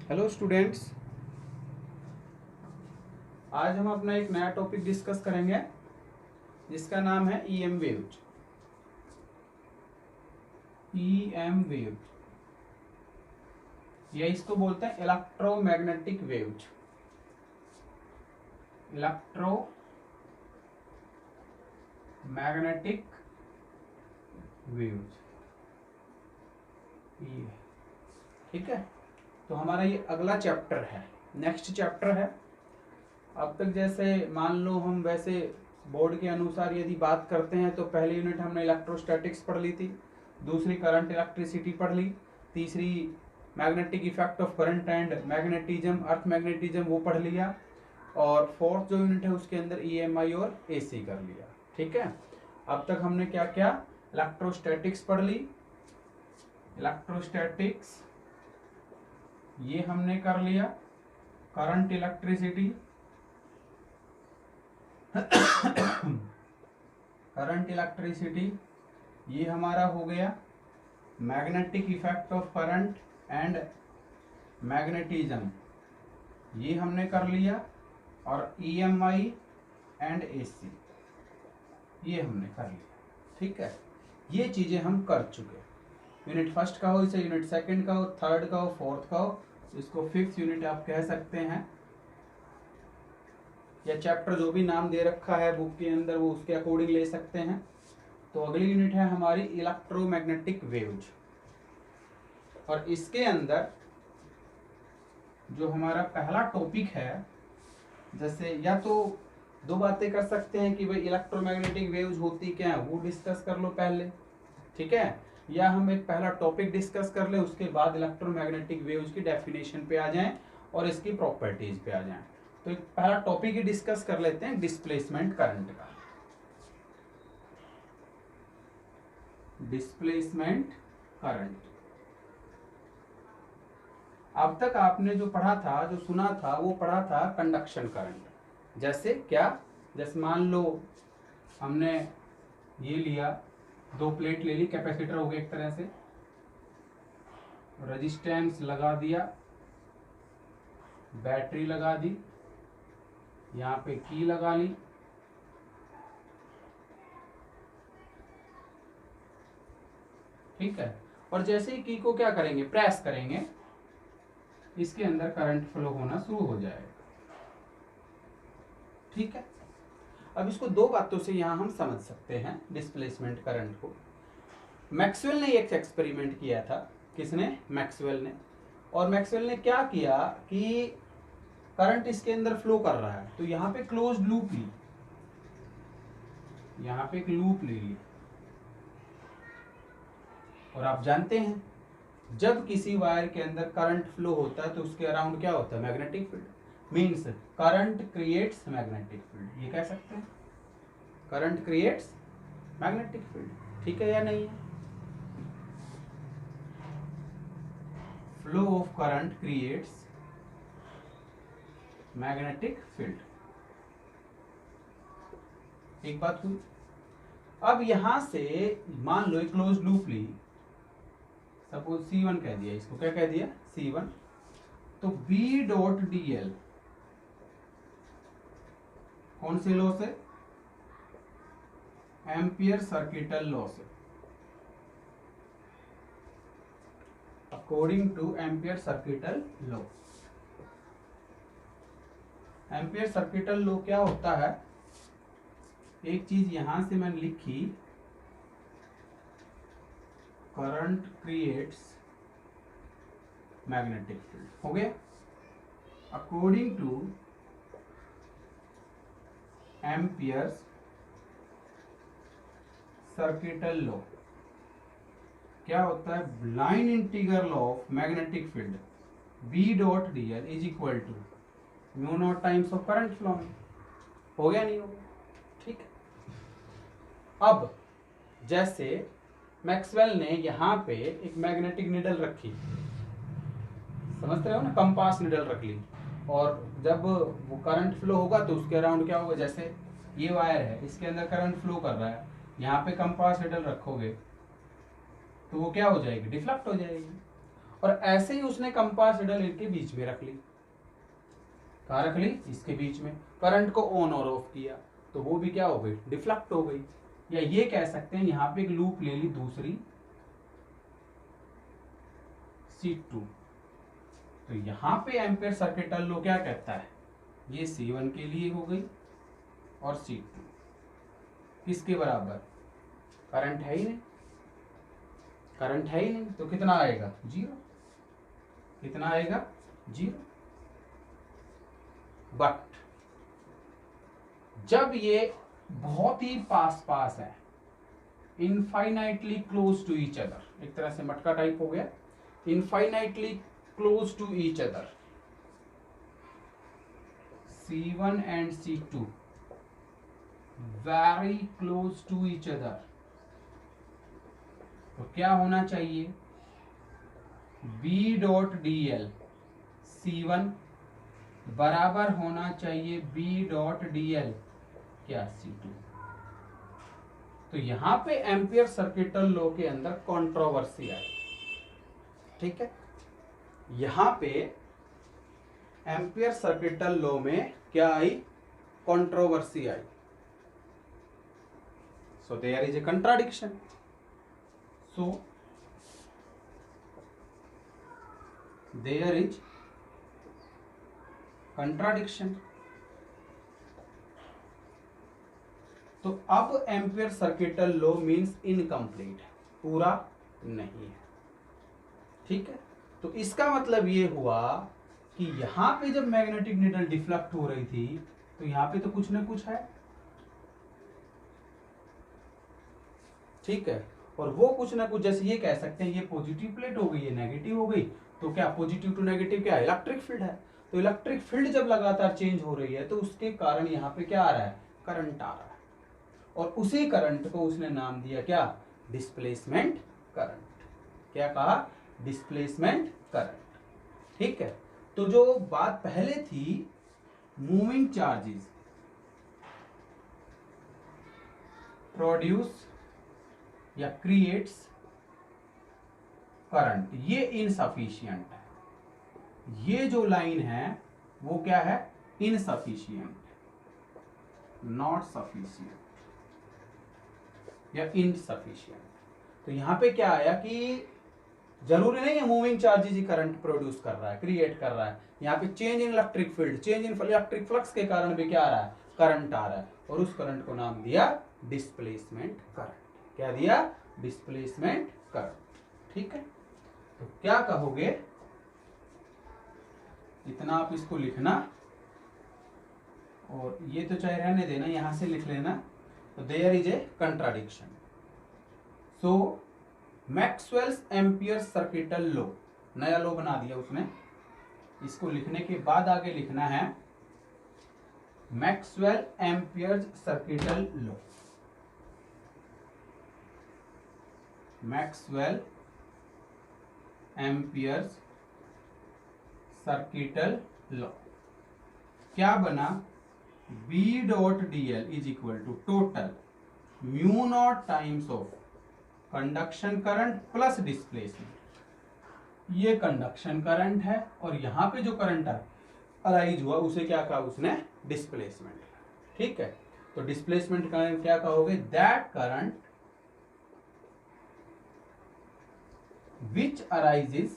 Hello students. आज हम अपना एक नया टॉपिक डिस्कस करेंगे जिसका नाम है ईएम वेव्स। ईएम वेव या इसको बोलते हैं इलेक्ट्रोमैग्नेटिक वेव्स। इलेक्ट्रोमैग्नेटिक वेव्स, ये ठीक है। तो हमारा ये अगला चैप्टर है, नेक्स्ट चैप्टर है। अब तक जैसे मान लो हम वैसे बोर्ड के अनुसार यदि बात करते हैं तो पहली यूनिट हमने इलेक्ट्रोस्टैटिक्स पढ़ ली थी, दूसरी करंट इलेक्ट्रिसिटी पढ़ ली, तीसरी magnetic effect of current and magnetism earth magnetism वो पढ़ लिया, और फोर्थ जो यूनिट है उसके अंदर ईएमआई और एसी कर लिया। ठीक है। अब तक हमने क्या क्या इलेक्ट्रोस्टैटिक्स पढ़ ली, इलेक्ट्रोस्टैटिक्स ये हमने कर लिया, करंट इलेक्ट्रिसिटी करंट इलेक्ट्रिसिटी ये हमारा हो गया, magnetic effect of current and magnetism ये हमने कर लिया, और ईएमआई एंड एसी ये हमने कर लिया। ठीक है, ये चीजें हम कर चुके। यूनिट फर्स्ट का हो, इसे यूनिट सेकंड का हो, थर्ड का हो, फोर्थ का हो, इसको फिफ्थ यूनिट आप कह सकते हैं, या चैप्टर जो भी नाम दे रखा है बुक के अंदर वो उसके अकॉर्डिंग ले सकते हैं। तो अगली यूनिट है हमारी इलेक्ट्रोमैग्नेटिक वेव्स, और इसके अंदर जो हमारा पहला टॉपिक है, जैसे या तो दो बातें कर सकते हैं कि भाई इलेक्ट्रोमैग्नेटिक वेव्स होती क्या है वो डिस्कस कर लो पहले, ठीक है, या हम एक पहला टॉपिक डिस्कस कर ले उसके बाद इलेक्ट्रोमैग्नेटिक वेव्स की डेफिनेशन पे आ जाएं और इसकी प्रॉपर्टीज पे आ जाएं। तो एक पहला टॉपिक ही डिस्कस कर लेते हैं, डिस्प्लेसमेंट करंट का। डिस्प्लेसमेंट करंट, अब तक आपने जो पढ़ा था, जो सुना था, वो पढ़ा था कंडक्शन करंट। जैसे क्या, जैसे मान लो हमने ये लिया, दो प्लेट ले ली, कैपेसिटर हो गया एक तरह से, रेजिस्टेंस लगा दिया, बैटरी लगा दी, यहाँ पे की लगा ली, ठीक है, और जैसे ही की को क्या करेंगे, प्रेस करेंगे, इसके अंदर करंट फ्लो होना शुरू हो जाएगा। ठीक है, अब इसको दो बातों से यहां हम समझ सकते हैं डिस्प्लेसमेंट करंट को। मैक्सवेल ने एक एक्सपेरिमेंट किया था, किसने, मैक्सवेल ने। और मैक्सवेल ने क्या किया कि करंट इसके अंदर फ्लो कर रहा है, तो यहाँ पे क्लोज्ड लूप ली, यहाँ पे एक लूप ले ली, और आप जानते हैं जब किसी वायर के अंदर करंट फ्लो होता है तो उसके अराउंड क्या होता है, magnetic field. Means current creates magnetic field, ये कह सकते हैं, करंट क्रिएट्स मैग्नेटिक फील्ड। ठीक है या नहीं है, flow of current creates magnetic field. एक बात हुई। अब यहां से मान लो एक क्लोज लूप ली, सपोज C1 कह दिया, इसको क्या कह दिया, C1, तो B डॉट DL कौन से लॉ से, एम्पियर सर्किटल लॉ से, according to Ampere circuital law. Ampere circuital law क्या होता है, एक चीज यहां से मैंने लिखी, करंट क्रिएट्स मैग्नेटिक फील्ड, हो गया। According to Ampere circuital law क्या होता है, line integral of magnetic field B dot DL is equal to mu naught times of current flow. हो गया नहीं हो गया, ठीक है। अब जैसे मैक्सवेल ने यहाँ पे एक मैग्नेटिक निडल रखी, समझ रहे हो ना, कंपास निडल रख ली, और जब वो करंट फ्लो होगा तो उसके अराउंड क्या होगा, जैसे ये वायर है इसके अंदर करंट फ्लो कर रहा है, यहाँ पे कंपास निडल रखोगे तो वो क्या हो जाएगी, डिफ्लेक्ट हो जाएगी। और ऐसे ही उसने कंपास निडल इनके बीच में रख ली। कहाँ रख ली? इसके बीच में। करंट को ऑन और ऑफ किया तो वो भी क्या हो गई? डिफ्लेक्ट हो गई। या ये कह सकते हैं यहाँ पे एक लूप ले ली दूसरी C2, तो यहाँ पे एम्पियर सर्किटल लॉ क्या कहता है? ये C1 के लिए हो गई और C2 किसके बराबर? करंट है ही नहीं, करंट है ही नहीं, तो कितना आएगा? 0। कितना आएगा? 0। बट जब ये बहुत ही पास पास है, infinitely close to each other, एक तरह से मटका टाइप हो गया, infinitely close to each other, C1 and C2 very close to each other, तो क्या होना चाहिए? B डॉट DL C1 बराबर होना चाहिए B डॉट DL क्या? C2। तो यहां पे एम्पियर सर्किटल लॉ के अंदर कंट्रोवर्सी आई। ठीक है, यहां पे एम्पियर सर्किटल लॉ में क्या आई? कंट्रोवर्सी आई। So there is a contradiction. So there is contradiction. तो अब ampere circuital law means incomplete, पूरा नहीं है। ठीक है, तो इसका मतलब ये हुआ कि यहां पे जब मैग्नेटिक नीडल डिफ्लेक्ट हो रही थी तो यहां पे तो कुछ ना कुछ है। ठीक है, और वो कुछ ना कुछ, जैसे ये कह सकते हैं ये पॉजिटिव प्लेट हो गई, ये नेगेटिव हो गई, तो क्या पॉजिटिव टू नेगेटिव क्या? इलेक्ट्रिक फील्ड है। तो इलेक्ट्रिक फील्ड जब लगातार चेंज हो रही है तो उसके कारण यहाँ पे क्या आ रहा है? करंट आ रहा है, और उसी करंट को उसने नाम दिया क्या? Displacement current. क्या कहा? Displacement current. ठीक है, तो जो बात पहले थी मूविंग चार्जेस प्रोड्यूस या क्रिएट्स करंट, ये इनसफिशियंट है। ये जो लाइन है वो क्या है? इनसफिशियंट, नॉट सफिशियंट या इनसफिशियंट। तो यहां पे क्या आया कि जरूरी नहीं है मूविंग चार्जेस ही करंट प्रोड्यूस कर रहा है, क्रिएट कर रहा है। यहाँ पे change in electric field, change in electric flux के कारण भी क्या आ रहा है? करंट आ रहा है, और उस करंट को नाम दिया डिस्प्लेसमेंट करंट। क्या दिया? Displacement current. ठीक है, तो क्या कहोगे? इतना आप इसको लिखना, और ये तो चाहे रहने देना, यहां से लिख लेना। तो there is a contradiction. So Maxwell's ampere circuital law, नया लॉ बना दिया उसने। इसको लिखने के बाद आगे लिखना है Maxwell ampere circuital law. Maxwell ampere circuital law क्या बना? B dot DL is equal to total mu naught times of conduction current plus displacement. ये कंडक्शन करंट है, और यहां पे जो करंट अराइज हुआ उसे क्या कहा उसने? डिस्प्लेसमेंट। ठीक है, तो डिस्प्लेसमेंट करंट क्या कहोगे? That current which arises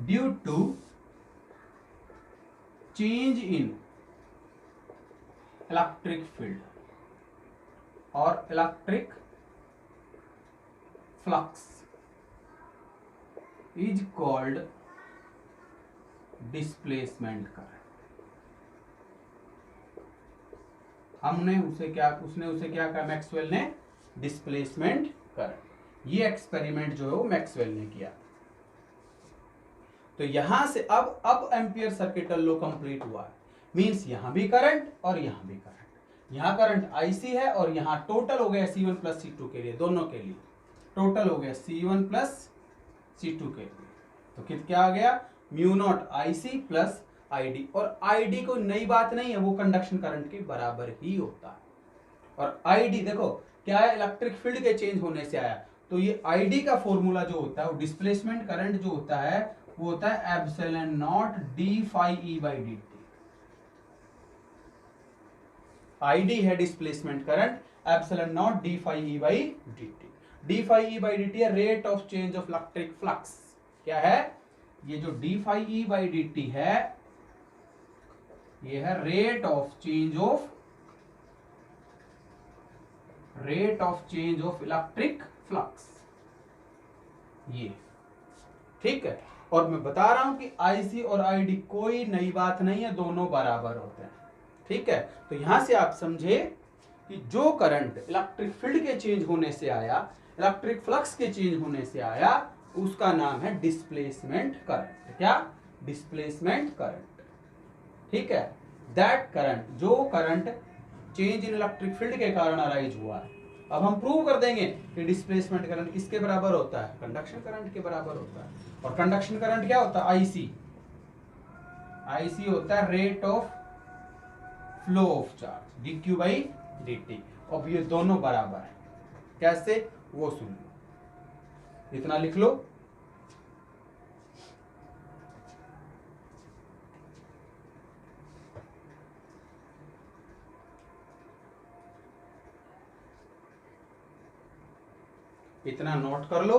due to change in electric field or electric flux is called displacement current। हमने उसे क्या, उसने उसे क्या कहा? मैक्सवेल ने डिस्प्लेसमेंट करंट। ये एक्सपेरिमेंट जो है वो मैक्सवेल ने किया। तो यहां से अब एम्पियर सर्किटल लॉ कंप्लीट हुआ है। मींस यहां भी करंट और यहां भी करंट। यहां करंट IC है, और यहां टोटल हो गया C1 प्लस C2 के लिए, दोनों के लिए टोटल हो गया C1 प्लस C2 के लिए। तो क्या आ गया? Mu naught IC plus ID, और ID को नई बात नहीं है, वो कंडक्शन करंट के बराबर ही होता है। और ID देखो क्या है? इलेक्ट्रिक फील्ड के चेंज होने से आया, तो ये आईडी का फॉर्मूला जो होता है वो डिस्प्लेसमेंट करंट जो होता है वो होता है epsilon naught D phi E by D T. I D है displacement current, epsilon naught D phi E by D T. D phi E by D T है rate of change of electric flux. क्या है ये जो D phi E by D T है, ये है rate of change of electric flux, ये ठीक है। और मैं बता रहा हूं कि आईसी और आईडी कोई नई बात नहीं है, दोनों बराबर होते हैं, ठीक है। तो यहां से आप समझे कि जो करंट इलेक्ट्रिक फील्ड के चेंज होने से आया, इलेक्ट्रिक फ्लक्स के चेंज होने से आया, उसका नाम है डिस्प्लेसमेंट करंट। क्या? डिस्प्लेसमेंट करंट, ठीक है। दैट करंट, जो current change in electric field के कारण अराइज हुआ है। अब हम प्रूव कर देंगे कि डिस्प्लेसमेंट करंट किसके बराबर होता है? कंडक्शन करंट के बराबर होता है। और कंडक्शन करंट क्या होता है? आईसी। आईसी होता है rate of flow of charge, dq by dt। अब ये दोनों बराबर है, कैसे वो सुन लो, इतना लिख लो। इतना नोट कर लो।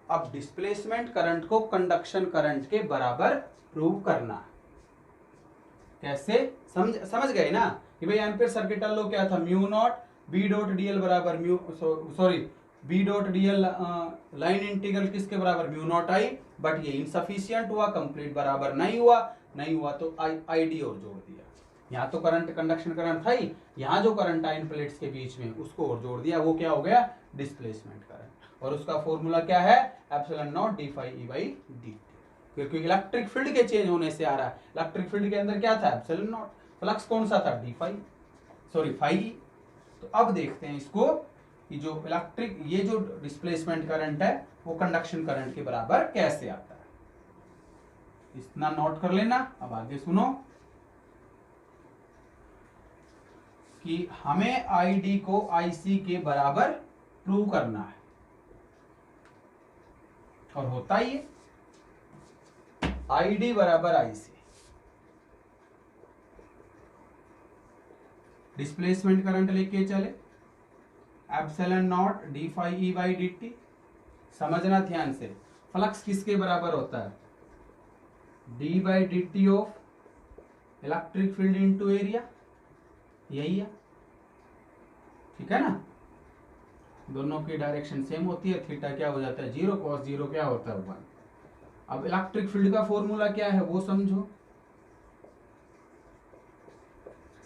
अब डिस्प्लेसमेंट करंट को कंडक्शन करंट के बराबर प्रूव करना है। कैसे? समझ गए ना कि भाई एम्पियर सर्किटल लॉ क्या था? Mu naught B dot DL बराबर B dot DL line integral किसके बराबर? Mu naught I. बट ये इनसफिशियंट हुआ, कंप्लीट बराबर नहीं हुआ तो आई डी और जोड़ दिया। यहाँ तो करंट कंडक्शन करंट था ही, यहाँ जो करंट आई इन प्लेट्स के बीच में उसको और जोड़ दिया, वो क्या हो गया? Displacement current. और उसका फॉर्मूला क्या है? Epsilon naught D phi E by d, क्योंकि इलेक्ट्रिक फील्ड के चेंज होने से आ रहा है। इलेक्ट्रिक फील्ड के अंदर क्या था? Epsilon not. फ्लक्स कौन सा था? D phi, sorry phi. तो अब देखते हैं इसको कि जो इलेक्ट्रिक, ये जो डिस्प्लेसमेंट करंट है वो कंडक्शन करंट के बराबर कैसे आता है। इतना नोट कर लेना। अब आगे सुनो कि हमें आईडी को आईसी के बराबर प्रूव करना है, और होता ही है आईडी बराबर आईसी। डिस्प्लेसमेंट करंट लेके चले, epsilon naught D phi E by D t. समझना ध्यान से, फ्लक्स किसके बराबर होता है? D by D t of electric field into area, यही है, ठीक है ना। दोनों की डायरेक्शन सेम होती है, थीटा क्या हो जाता है? 0, cos 0 क्या होता है? 1। अब इलेक्ट्रिक फील्ड का फॉर्मूला क्या है वो समझो,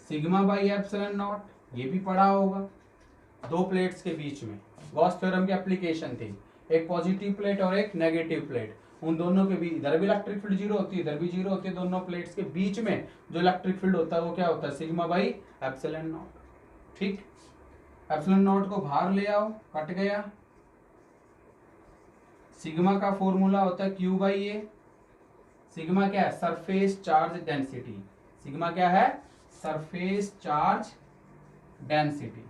सिग्मा बाई एप्सिलॉन नॉट, ये भी पढ़ा होगा। दो प्लेट्स के बीच में गॉस थ्योरम की एप्लीकेशन थी, एक पॉजिटिव प्लेट और एक नेगेटिव प्लेट। उन दोनों के बीच, इधर भी इलेक्ट्रिक फील्ड 0 होती है, इधर भी 0 होती है। दोनों प्लेट्स के बीच में जो इलेक्ट्रिक फील्ड होता है वो क्या होता है? सिग्मा बाई एप्सिलॉन नॉट, ठीक। एप्सिलॉन नॉट को बाहर ले आओ, कट गया। सिग्मा का फॉर्मूला होता है क्यू बाई ए। सिग्मा क्या है? Surface charge density. सिग्मा क्या है? Surface charge density.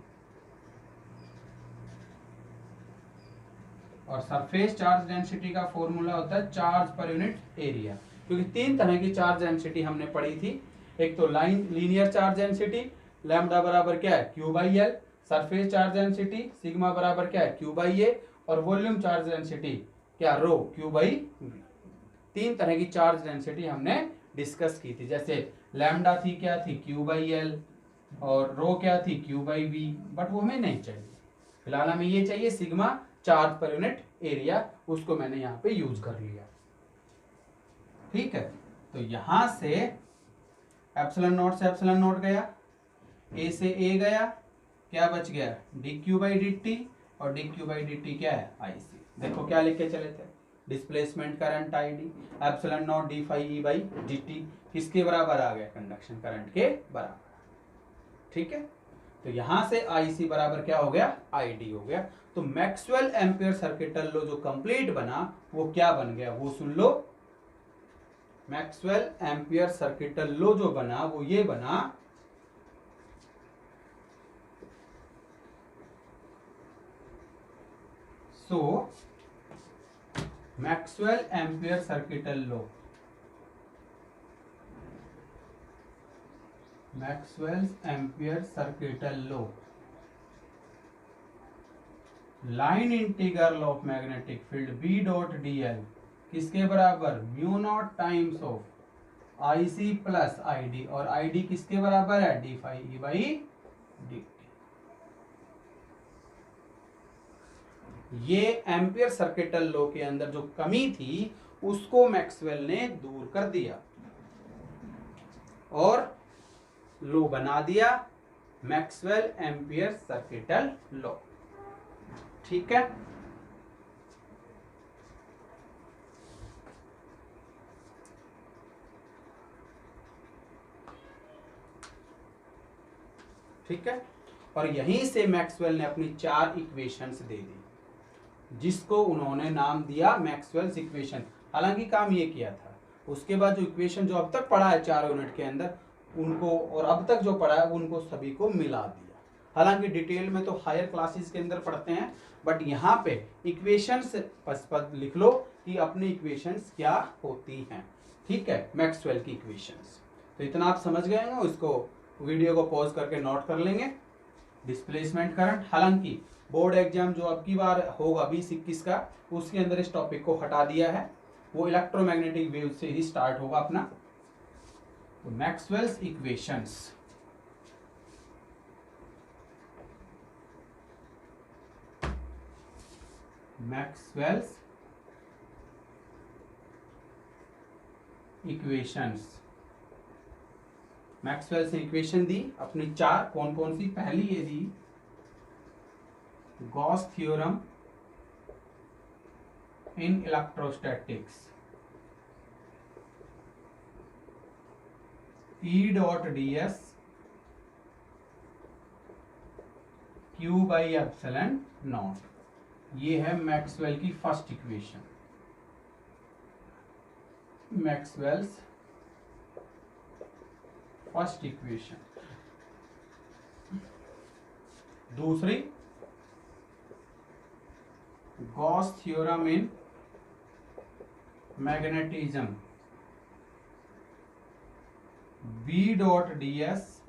और सरफेस चार्ज डेंसिटी का फॉर्मूला होता है चार्ज पर यूनिट एरिया। क्योंकि 3 तरह की चार्ज डेंसिटी हमने पढ़ी थी, एक तो line linear charge density, lambda बराबर क्या है? Q by L. Surface charge density sigma बराबर क्या है? क्यू बाई ए। और वॉल्यूम चार्ज डेंसिटी क्या? रो, क्यू बाई वी। 3 तरह की चार्ज डेंसिटी हमने डिस्कस की थी। जैसे लैम्डा थी क्या थी? Q by L. और रो क्या थी? Q by we. बट वो हमें नहीं चाहिए, फिलहाल हमें ये चाहिए sigma charge per unit area, उसको मैंने यहाँ पे यूज कर लिया, ठीक है। तो यहां से एप्सिलॉन नॉट से एप्सिलॉन नॉट गया, ए से ए गया, क्या बच गया? D Q by D T. और D Q by D T क्या है? आई सी। देखो क्या लिख के चले थे? Displacement current I d, epsilon naught D phi E by D t किसके बराबर आ गया? कंडक्शन करंट के बराबर, ठीक है। तो यहां से आईसी बराबर क्या हो गया? आईडी हो गया। तो मैक्सवेल एम्पियर सर्किटल लॉ जो कंप्लीट बना वो क्या बन गया वो सुन लो। मैक्सवेल एम्पियर सर्किटल लॉ जो बना वो ये बना so Maxwell ampere circuital law, Maxwell's ampere circuital law, line integral of magnetic field B dot D L किसके बराबर, mu naught times of I C plus I D, और I D किसके बराबर है, D phi E by D T. ये ampere circuital law के अंदर जो कमी थी उसको मैक्सवेल ने दूर कर दिया और लॉ बना दिया मैक्सवेल एम्पियर सर्किटल लॉ। ठीक है, ठीक है। और यहीं से मैक्सवेल ने अपनी 4 इक्वेशंस दे दी जिसको उन्होंने नाम दिया मैक्सवेल्स इक्वेशन। हालांकि काम ये किया था, उसके बाद जो इक्वेशन जो अब तक पढ़ा है 4 यूनिट के अंदर उनको, और अब तक जो पढ़ा है उनको सभी को मिला दिया। हालांकि डिटेल में तो हायर क्लासेस के अंदर पढ़ते हैं, बट यहाँ पे इक्वेशंस पद लिख लो कि अपनी इक्वेशंस क्या होती हैं। ठीक है, मैक्सवेल की इक्वेशंस। तो इतना आप समझ गए होंगे, उसको वीडियो को पॉज करके नोट कर लेंगे। डिस्प्लेसमेंट करंट, हालांकि बोर्ड एग्जाम जो अब की बार होगा 2021 का, उसके अंदर इस टॉपिक को हटा दिया है, वो इलेक्ट्रोमैग्नेटिक वेव से ही स्टार्ट होगा अपना। तो Maxwell's equations, Maxwell's equations, Maxwell's ने इक्वेशन दी अपनी 4, कौन कौन सी, पहली ये दी Gauss theorem in electrostatics, E dot D S Q by epsilon naught, ये है मैक्सवेल की first equation, Maxwell's first equation. दूसरी Gauss theorem in magnetism, B dot D S,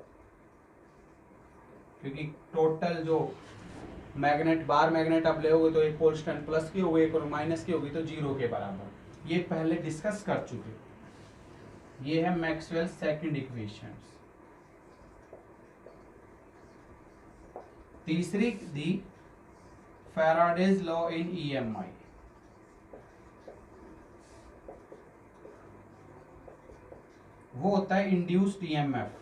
क्योंकि टोटल जो मैग्नेट बार मैग्नेट आप ले तो एक पोल स्टैंड प्लस की होगी, एक और माइनस की होगी, तो 0 के बराबर। ये पहले डिस्कस कर चुके। ये है मैक्सवेल सेकंड इक्वेशंस। तीसरी the Faraday's law in EMI, वो होता है इंड्यूस्ड ईएमएफ,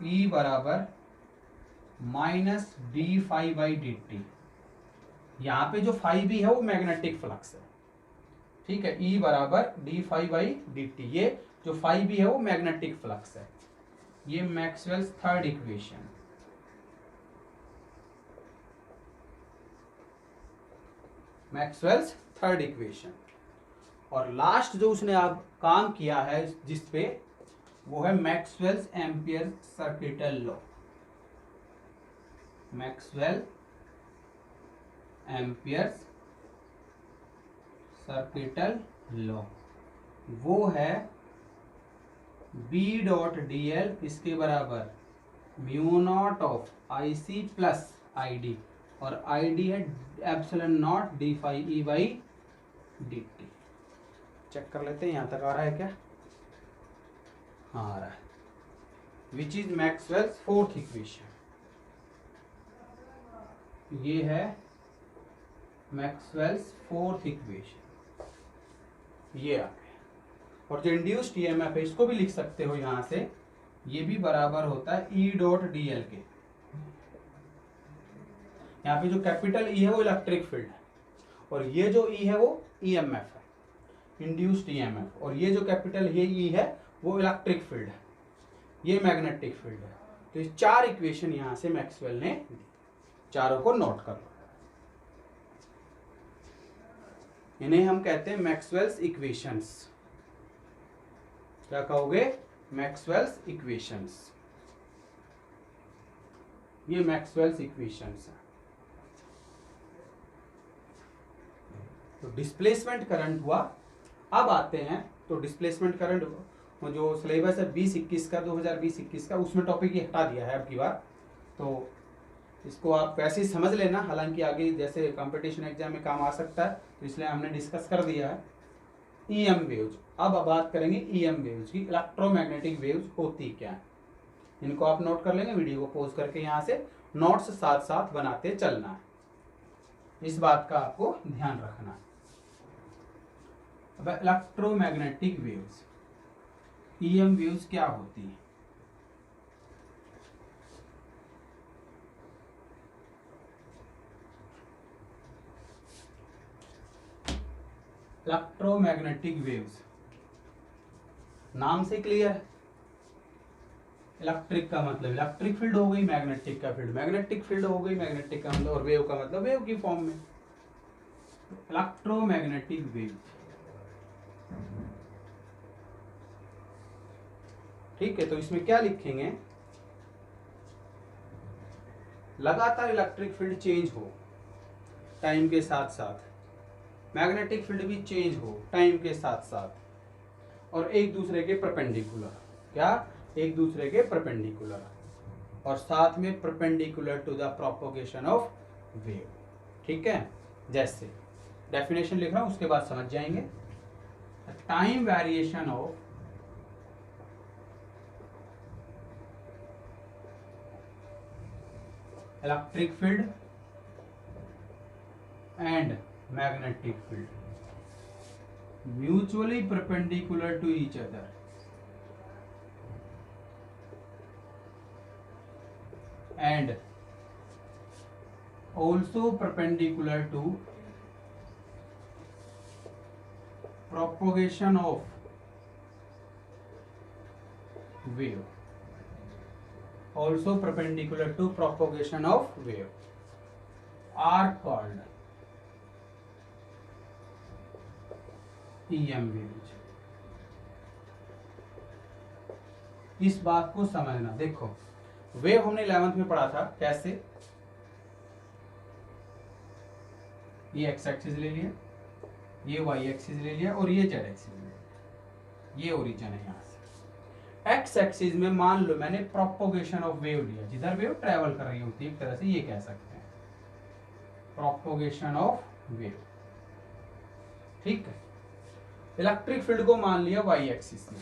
ई बराबर minus d phi by D t. यहां पे जो फाई भी है वो मैग्नेटिक फ्लक्स है। ठीक है, ई बराबर d phi by D T, ये जो फाई भी है वो मैग्नेटिक फ्लक्स है। ये Maxwell's third equation. Maxwell's third equation. और लास्ट जो उसने अब काम किया है जिस पे, वो है Maxwell's ampere circuital law, Maxwell ampere circuital law. वो है बी डॉट डी एल इसके बराबर mu naught of I C plus I D, और आई डी है epsilon naught D phi E by D t. Check कर लेते हैं, यहां तक आ रहा है क्या? हाँ आ रहा है। Which is Maxwell's fourth equation. ये है मैक्सवेल्स फोर्थ इक्वेशन, ये आ गया। और जो इंड्यूस्ड ईएमएफ है इसको भी लिख सकते हो यहां से, ये भी बराबर होता है ई डॉट डी एल के। यहाँ पे जो कैपिटल ई है वो इलेक्ट्रिक फील्ड है, और ये जो ई है वो ईएमएफ है, इंड्यूस्ड ईएमएफ, और ये जो कैपिटल ये ई है वो इलेक्ट्रिक फील्ड है, ये मैग्नेटिक फील्ड है। तो ये 4 इक्वेशन यहां से मैक्सवेल ने दी, चारों को नोट कर लो। इन्हें हम कहते हैं मैक्सवेल्स इक्वेशंस। क्या कहोगे? Maxwell's equations. ये मैक्सवेल्स इक्वेशंस हैं। तो डिस्प्लेसमेंट करंट हुआ। अब आते हैं तो डिस्प्लेसमेंट करंट जो सिलेबस है 20-21 का 2020-21 का, उसमें टॉपिक ये हटा दिया है अब की बार। तो इसको आप वैसे ही समझ लेना, हालांकि आगे जैसे कंपटीशन एग्जाम में काम आ सकता है, तो इसलिए हमने डिस्कस कर दिया है। ईएम वेव्स, अब बात करेंगे ईएम वेव्स की। इलेक्ट्रोमैग्नेटिक वेव्स होती क्या है, इनको आप नोट कर लेंगे। वीडियो को पॉज करके यहाँ से नोट्स साथ साथ बनाते चलना है, इस बात का आपको ध्यान रखना है। अब इलेक्ट्रोमैग्नेटिक वेव्स, ईएम वेव्स क्या होती है। इलेक्ट्रोमैग्नेटिक वेव्स नाम से क्लियर है। इलेक्ट्रिक का मतलब इलेक्ट्रिक फील्ड हो गई, मैग्नेटिक का फील्ड मैग्नेटिक फील्ड हो गई, मैग्नेटिक का मतलब, और वेव का मतलब वेव की फॉर्म में। इलेक्ट्रोमैग्नेटिक वेव, ठीक है। तो इसमें क्या लिखेंगे, लगातार इलेक्ट्रिक फील्ड चेंज हो टाइम के साथ साथ, मैग्नेटिक फील्ड भी चेंज हो टाइम के साथ साथ, और एक दूसरे के परपेंडिकुलर, क्या, एक दूसरे के परपेंडिकुलर, और साथ में perpendicular to the propagation of wave. ठीक है, जैसे डेफिनेशन लिख रहा हूं, उसके बाद समझ जाएंगे। Time variation of electric field and magnetic field mutually perpendicular to each other and also perpendicular to propagation of wave, also perpendicular to propagation of wave are called EM waves। इस बात को समझना, देखो वेव हमने 11th में पढ़ा था कैसे, ये एक्स एक्सिस ले लिया, ये वाई एक्सिस ले लिया, और ये जेड एक्सिस ले लिया, ये ओरिजिन है यहां से। एक्स एक्सिस में मान लो मैंने प्रोपोगेशन ऑफ वेव लिया, जिधर वेव ट्रेवल कर रही होती है, एक तरह से ये कह सकते हैं प्रोपोगेशन ऑफ वेव। ठीक है, इलेक्ट्रिक फील्ड को मान लिया वाई एक्सिस में,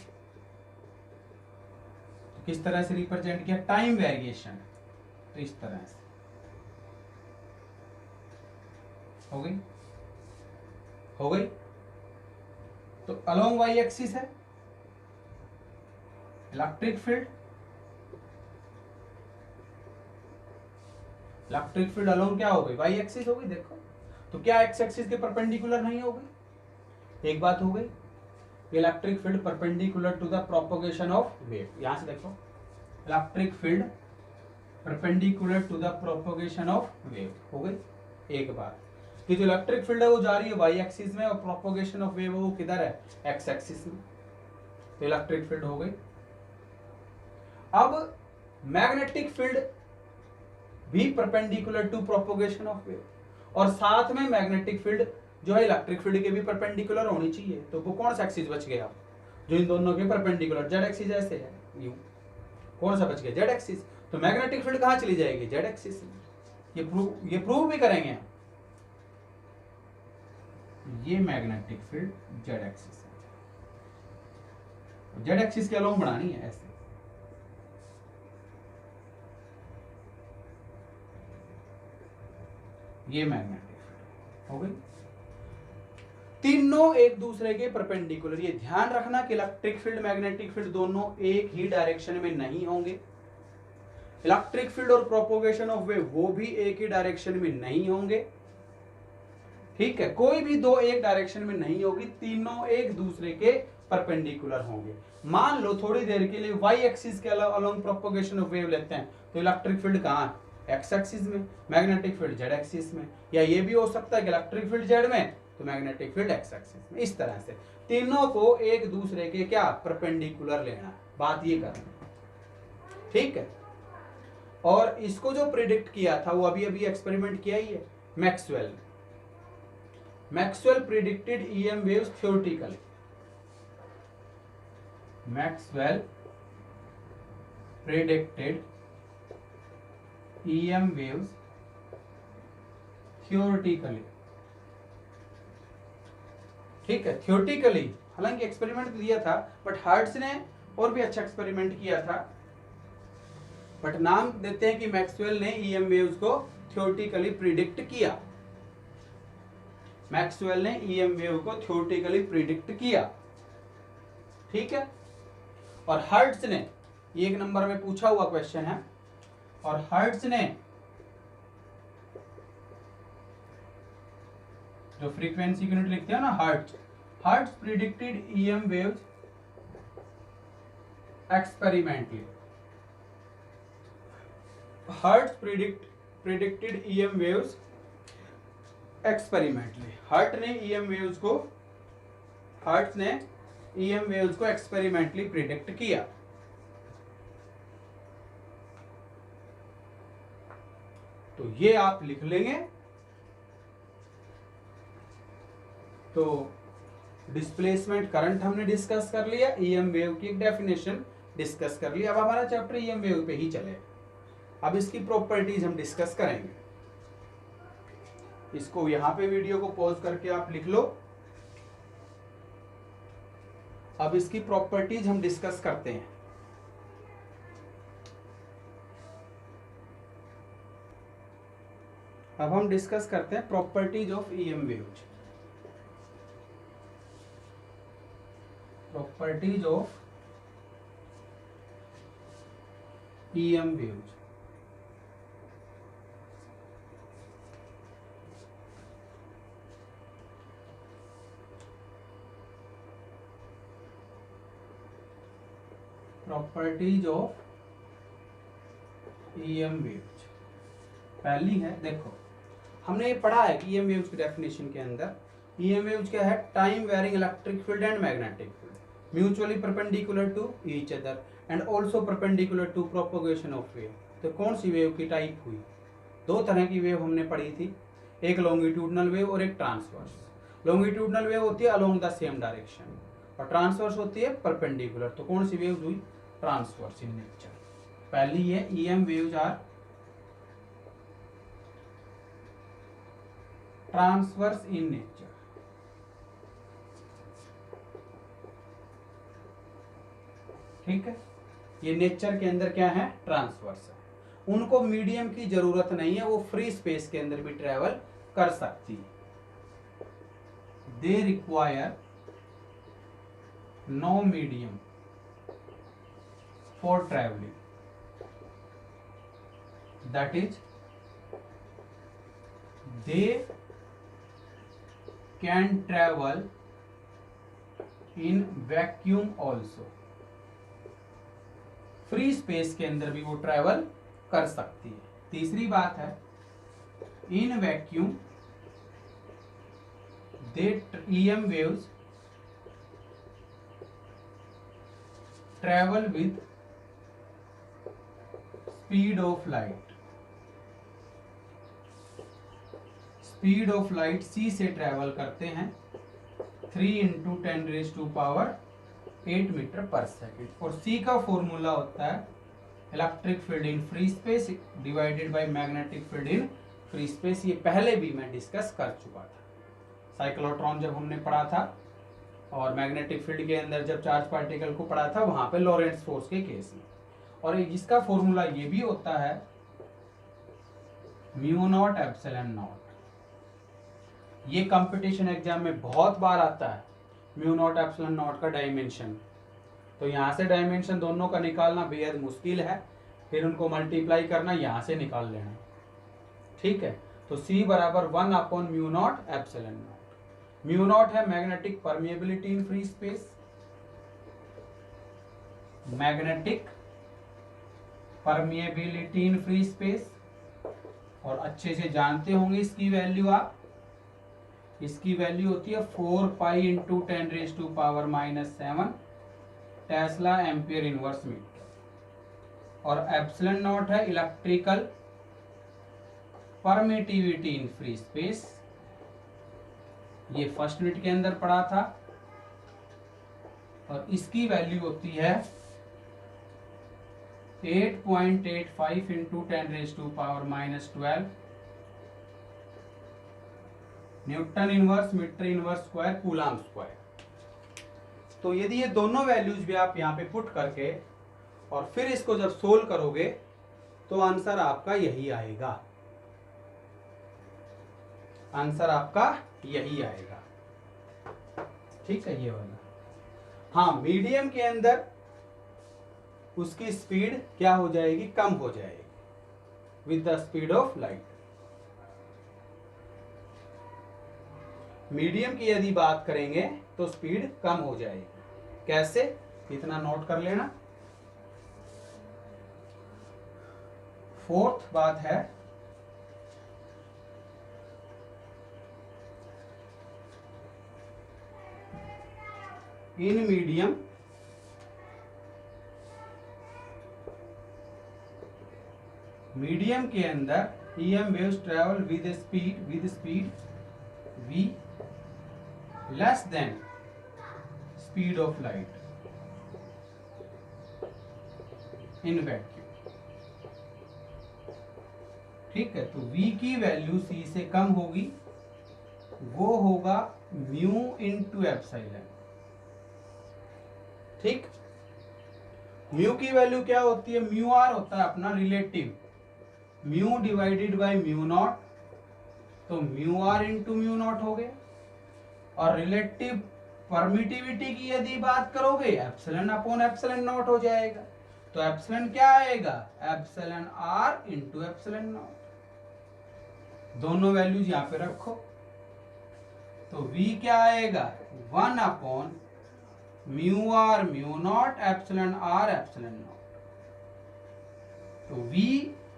तो किस तरह से रिप्रेजेंट किया, टाइम वेरिएशन, तो इस तरह से हो गई, हो गई। तो अलोंग वाई एक्सिस है electric field, electric field along क्या हो गई, वाई एक्सिस हो गई। देखो तो क्या एक्स एक्सिस के परपेंडिकुलर नहीं हो गई, एक बात हो गई। Electric field perpendicular to the propagation of wave, यहां से देखो electric field perpendicular to the propagation of wave, हो गई एक बात। कि जो इलेक्ट्रिक फील्ड है वो जा रही है वाई एक्सिस में, और प्रोपगेशन ऑफ वेव वो किधर है, एक्स एक्सिस में, तो इलेक्ट्रिक फील्ड हो गई। अब मैग्नेटिक फील्ड भी perpendicular to propagation of wave, और साथ में मैग्नेटिक फील्ड जो है इलेक्ट्रिक फील्ड के भी परपेंडिकुलर होनी चाहिए। तो वो कौन सा एक्सिस बच गया जो इन दोनों के परपेंडिकुलर, जेड एक्सिस ऐसे है, यूं कौन सा बच गया, जेड एक्सिस। तो मैग्नेटिक फील्ड कहां चली जाएगी, जेड एक्सिस में। ये प्रूव भी करेंगे, ये मैग्नेटिक फील्ड जेड एक्सिस है, जेड एक्सिस के अलोंग बनानी है ऐसे। ये मैग्नेटिक फील्ड हो गई, तीनों एक दूसरे के परपेंडिकुलर। ये ध्यान रखना कि इलेक्ट्रिक फील्ड मैग्नेटिक फील्ड दोनों एक ही डायरेक्शन में नहीं होंगे, इलेक्ट्रिक फील्ड और प्रोपोगेशन ऑफ वेव वो भी एक ही डायरेक्शन में नहीं होंगे। ठीक है, कोई भी दो एक डायरेक्शन में नहीं होगी, तीनों एक दूसरे के परपेंडिकुलर होंगे। मान लो थोड़ी देर के लिए वाई एक्सिस के अलोंग प्रोपोगेशन ऑफ वेव लेते हैं, तो इलेक्ट्रिक फील्ड कहां है, एक्स एक्सिस में, मैग्नेटिक फील्ड जेड एक्सिस में। या ये भी हो सकता है कि इलेक्ट्रिक फील्ड जेड में तो मैग्नेटिक फील्ड एक्स एक्सिस में। इस तरह से तीनों को एक दूसरे के क्या परपेंडिकुलर लेना, बात ये करना। ठीक है, और इसको जो प्रिडिक्ट किया था वो अभी अभी एक्सपेरिमेंट किया ही है Maxwell. Maxwell predicted EM waves theoretically. Maxwell predicted EM waves theoretically. ठीक है, थ्योरेटिकली, हालांकि एक्सपेरिमेंट दिया था, बट हर्ट्ज ने और भी अच्छा एक्सपेरिमेंट किया था, बट नाम देते हैं कि मैक्सवेल ने ईएम वेव्स को थ्योरेटिकली प्रिडिक्ट किया। मैक्सवेल ने ईएम वेव को थ्योरेटिकली प्रिडिक्ट किया। ठीक है, और हर्ट्ज ने, ये एक नंबर में पूछा हुआ क्वेश्चन है, और हर्ट्ज ने जो फ्रीक्वेंसी यूनिट लिखते हैं ना, hertz predicted EM waves experimentally. Hertz predicted EM waves experimentally. Hertz ने ईएम वेव्स को एक्सपेरिमेंटली प्रिडिक्ट किया। तो ये आप लिख लेंगे। तो डिस्प्लेसमेंट करंट हमने डिस्कस कर लिया, ईएम वेव की एक डेफिनेशन डिस्कस कर लिया। अब हमारा चैप्टर ईएम वेव पे ही चले। अब इसकी प्रॉपर्टीज हम डिस्कस करेंगे। इसको यहां पे वीडियो को पॉज करके आप लिख लो। अब इसकी प्रॉपर्टीज हम डिस्कस करते हैं। अब हम डिस्कस करते हैं properties of EM waves. Properties of EM waves. Properties of EM waves पहली है, देखो हमने ये पढ़ा है कि ईएम वेव्स की डेफिनेशन के अंदर ईएम वेव्स क्या है? Time varying electric field and magnetic field mutually perpendicular to each other and also perpendicular to propagation of wave. तो कौन सी वेव की टाइप हुई? दो तरह की वेव हमने पढ़ी थी, एक लॉन्गिट्यूडनल वेव और एक ट्रांसवर्स। लॉन्गिट्यूडनल वेव होती है अलोंग द सेम डायरेक्शन और ट्रांसवर्स होती है परपेंडिकुलर। तो कौन सी वेव हुई? Transverse in nature. पहली है EM waves are transverse in nature. ठीक है, ये नेचर के अंदर क्या है? ट्रांसवर्स है। उनको मीडियम की जरूरत नहीं है, वो फ्री स्पेस के अंदर भी ट्रेवल कर सकती है। They require no medium for traveling, that is they can travel in vacuum also। Free space के अंदर भी वो ट्रेवल कर सकती है। तीसरी बात है in vacuum the EM waves travel with speed of light. Speed of light C से ट्रेवल करते हैं 3 × 10⁻⁸ मीटर पर सेकेंड। और सी का फॉर्मूला होता है electric field in free space divided by magnetic field in free space. ये पहले भी मैं डिस्कस कर चुका था, साइक्लोट्रॉन जब हमने पढ़ा था, और मैग्नेटिक फील्ड के अंदर जब चार्ज पार्टिकल को पढ़ा था वहां पे लॉरेंट्ज फोर्स के केस में। और इसका फॉर्मूला ये भी होता है μ0ε0। ये कंपटीशन एग्जाम में बहुत बार आता है μ0ε0 का डायमेंशन। तो यहाँ से डायमेंशन दोनों का निकालना बेहद मुश्किल है, फिर उनको मल्टीप्लाई करना, यहाँ से निकाल लेना। ठीक है, तो C बराबर 1/μ0ε0। μ0 है magnetic permeability in free space, magnetic permeability in free space, और अच्छे से जानते होंगे इसकी वैल्यू आप। इसकी वैल्यू होती है 4π × 10⁻⁻⁷ टेस्ला एम्पियर इनवर्स मीटर। और एप्सिलॉन नॉट है electrical permittivity in free space. ये फर्स्ट यूनिट के अंदर पढ़ा था और इसकी वैल्यू होती है 8.85 into 10⁻⁻12 newton inverse metre inverse square coulomb square. तो यदि ये दोनों वैल्यूज भी आप यहाँ पे पुट करके और फिर इसको जब सोल्व करोगे तो आंसर आपका यही आएगा। आंसर आपका यही आएगा। ठीक है, ये वाला। हाँ, मीडियम के अंदर उसकी स्पीड क्या हो जाएगी, कम हो जाएगी with the speed of light. Medium की यदि बात करेंगे तो स्पीड कम हो जाएगी। कैसे, इतना नोट कर लेना। फोर्थ बात है इन मीडियम के अंदर EM waves travel with speed v less than speed of light in vacuum। ठीक है, तो v की वैल्यू c से कम होगी, वो होगा म्यू इंटू एप्सिलॉन। ठीक, म्यू की वैल्यू क्या होती है, म्यू आर होता है अपना relative, mu divided by mu naught, तो mu R into mu naught हो गया। और रिलेटिव परमिटिविटी की यदि बात करोगे एप्सिलॉन अपॉन एप्सिलॉन नॉट हो जाएगा। तो एप्सिलॉन क्या आएगा, epsilon r into epsilon naught. दोनों वैल्यूज यहां पे रखो, तो v क्या आएगा, 1 upon mu r mu naught epsilon r epsilon naught. तो v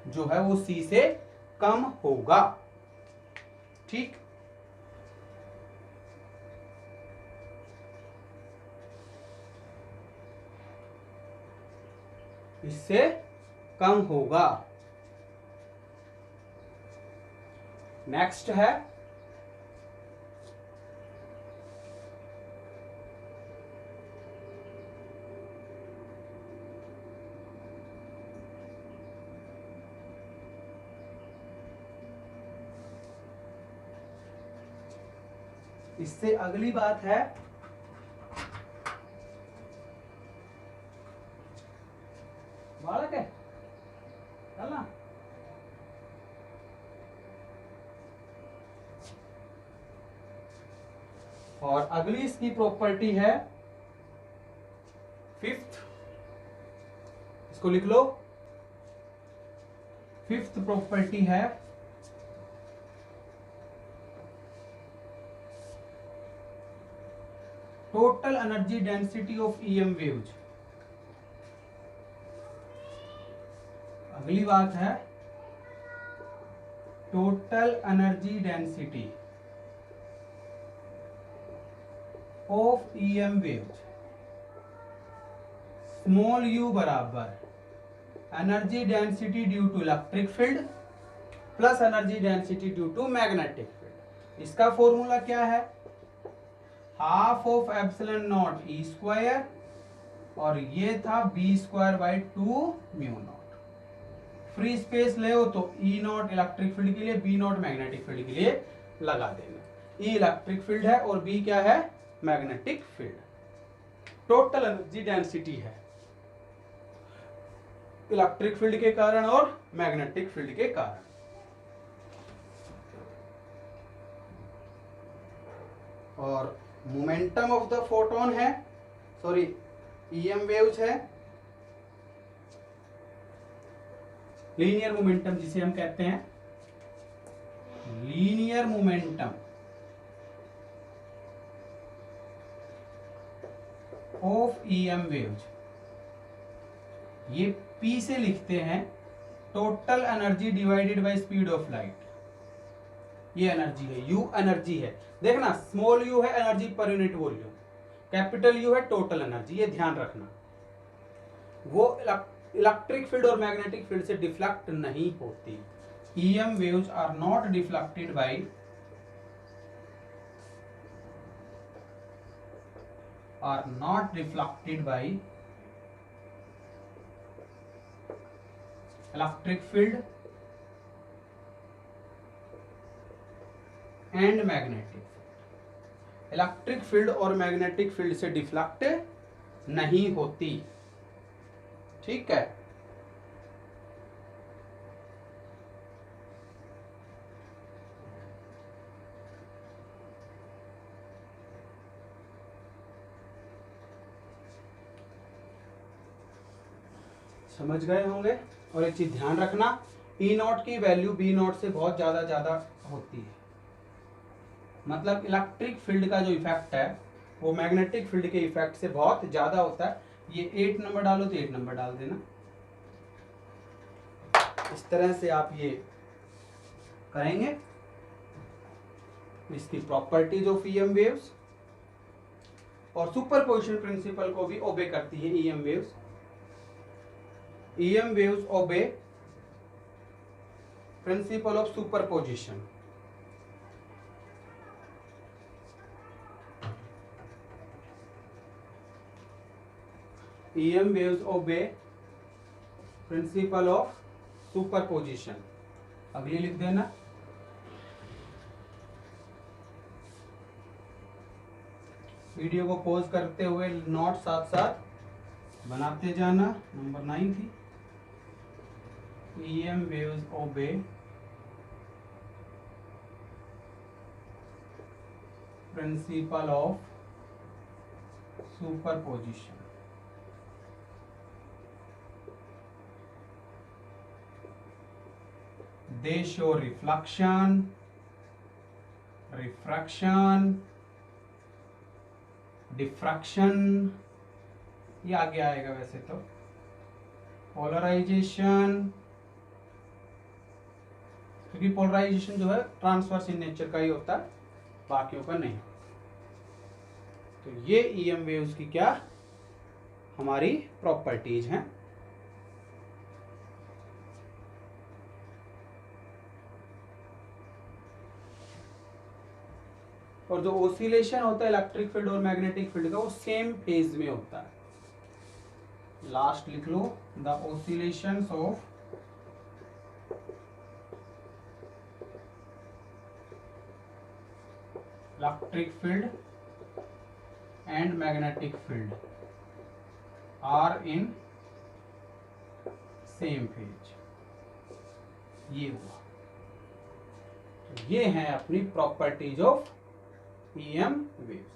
जो है वो c से कम होगा। ठीक, इससे कम होगा। नेक्स्ट है इससे अगली बात है बालक है चलना। और अगली इसकी प्रॉपर्टी है फिफ्थ, इसको लिख लो। फिफ्थ प्रॉपर्टी है total energy density of EM waves. अगली बात है total energy density of EM waves. Small u बराबर energy density due to electric field plus energy density due to magnetic field. इसका फॉर्मूला क्या है, half of epsilon naught E square और ये था b square by 2 mu naught. Free space ले हो तो E नॉट इलेक्ट्रिक फील्ड के लिए, B नॉट मैग्नेटिक फील्ड के लिए लगा देना। E इलेक्ट्रिक फील्ड है और B क्या है, magnetic field. Total energy density है इलेक्ट्रिक फील्ड के कारण और मैग्नेटिक फील्ड के कारण। और मोमेंटम ऑफ द फोटोन है, सॉरी EM वेव्स है लीनियर मोमेंटम, जिसे हम कहते हैं linear momentum of EM waves. ये P से लिखते हैं total energy divided by speed of light. ये एनर्जी है, U एनर्जी है। देखना, स्मॉल u है energy per unit volume, capital U है टोटल एनर्जी। ये ध्यान रखना, वो इलेक्ट्रिक फील्ड और मैग्नेटिक फील्ड से डिफ्लेक्ट नहीं होती। EM waves are not deflected by electric field and magnetic field। Electric field और मैग्नेटिक फील्ड से डिफ्लेक्ट नहीं होती। ठीक है, समझ गए होंगे। और एक चीज ध्यान रखना, E0 की वैल्यू B0 से बहुत ज्यादा होती है। मतलब इलेक्ट्रिक फील्ड का जो इफेक्ट है वो मैग्नेटिक फील्ड के इफेक्ट से बहुत ज्यादा होता है। ये 8 नंबर डालो तो 8 नंबर डाल देना। इस तरह से आप ये करेंगे। इसकी प्रॉपर्टीज ऑफ EM वेव्स और सुपरपोजिशन प्रिंसिपल को भी ओबे करती है EM waves. EM waves obey principle of superposition। EM waves obey principle of superposition। अगली लिख देना। वीडियो को पॉज करते हुए नोट साथ साथ बनाते जाना। नंबर 9 थी। EM waves obey principle of superposition। They show reflection, refraction, diffraction, ये आगे आएगा वैसे तो, पोलराइजेशन, क्योंकि पोलराइजेशन जो है ट्रांसवर्स इन नेचर का ही होता है, बाकियों का नहीं। तो ये EM वेव्स की क्या हमारी प्रॉपर्टीज हैं। और जो ओसिलेशन होता है इलेक्ट्रिक फील्ड और मैग्नेटिक फील्ड का, वो सेम फेज में होता है। लास्ट लिख लो, the oscillations of electric field and magnetic field are in same phase. ये हुआ। तो ये है अपनी प्रॉपर्टीज ऑफ EM वेव्स।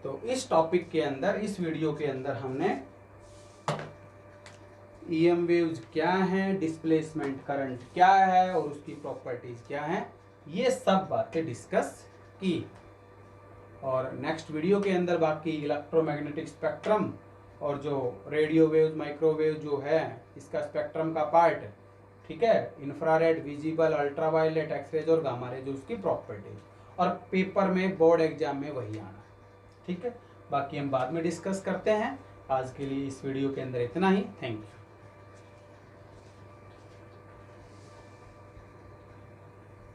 तो इस टॉपिक के अंदर, इस वीडियो के अंदर हमने EM वेव्स क्या हैं, डिस्प्लेसमेंट करंट क्या है और उसकी प्रॉपर्टीज क्या हैं, ये सब बातें डिस्कस की। और नेक्स्ट वीडियो के अंदर बाकी इलेक्ट्रोमैग्नेटिक स्पेक्ट्रम और जो रेडियो वेव्स, माइक्रोवेव जो है, इसका स्पेक्ट्रम का पार्ट, ठीक है, इंफ्रारेड, विजिबल, अल्ट्रावायलेट, एक्सरेज और गामा रेज, उसकी प्रॉपर्टी, और पेपर में बोर्ड एग्जाम में वही आना। ठीक है, बाकी हम बाद में डिस्कस करते हैं। आज के लिए इस वीडियो के अंदर इतना ही। Thank you.